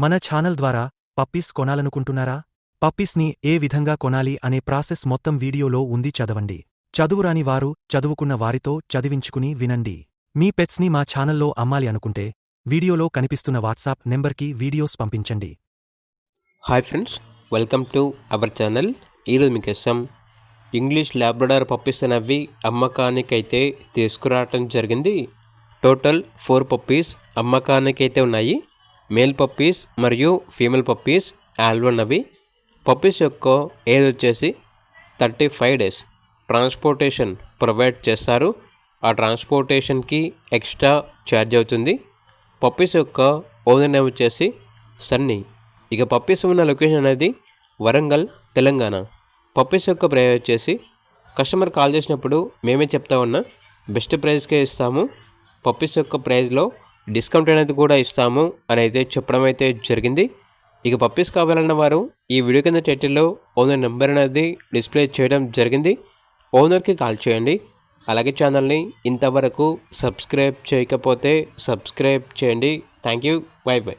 మన ఛానల్ ద్వారా పప్పీస్ కొనాలనుకుంటున్నారా? పప్పీస్ని ఏ విధంగా కొనాలి అనే ప్రాసెస్ మొత్తం వీడియోలో ఉంది, చదవండి. చదువురాని వారు చదువుకున్న వారితో చదివించుకుని వినండి. మీ పెట్స్ని మా ఛానల్లో అమ్మాలి అనుకుంటే వీడియోలో కనిపిస్తున్న వాట్సాప్ నెంబర్కి వీడియోస్ పంపించండి. Hi friends, welcome to our channel. ఈరోజు మీకోసం ఇంగ్లీష్ లాబ్రడార్ పప్పీస్ అనేవి అమ్మకానికైతే తీసుకురావటం జరిగింది. టోటల్ 4 పప్పీస్ అమ్మకానికైతే ఉన్నాయి. మేల్ పప్పీస్ మరియు ఫీమేల్ పప్పీస్ ఆల్వన్నవి. పప్పీస్ యొక్క ఏజ్ వచ్చేసి 35 డేస్. ట్రాన్స్పోర్టేషన్ ప్రొవైడ్ చేస్తారు. ఆ ట్రాన్స్పోర్టేషన్కి ఎక్స్ట్రా ఛార్జ్ అవుతుంది. పప్పీస్ యొక్క ఓనర్ నేమ్ వచ్చేసి సన్నీ. ఇక పప్పీస్ ఉన్న లొకేషన్ అనేది వరంగల్, తెలంగాణ. పప్పీస్ యొక్క ప్రైస్ వచ్చేసి కస్టమర్ కాల్ చేసినప్పుడు మేమే చెప్తా ఉన్నా బెస్ట్ ప్రైస్కే ఇస్తాము. పప్పీస్ యొక్క ప్రైస్లో డిస్కౌంట్ అనేది కూడా ఇస్తాము అని అయితే చెప్పడం అయితే జరిగింది. ఇక పప్పీస్ కావాలన్న వారు ఈ వీడియో కింద టైటిల్లో ఓనర్ నెంబర్ అనేది డిస్ప్లే చేయడం జరిగింది. ఓనర్కి కాల్ చేయండి. అలాగే ఛానల్ని ఇంతవరకు సబ్స్క్రైబ్ చేయకపోతే సబ్స్క్రైబ్ చేయండి. Thank you. By by.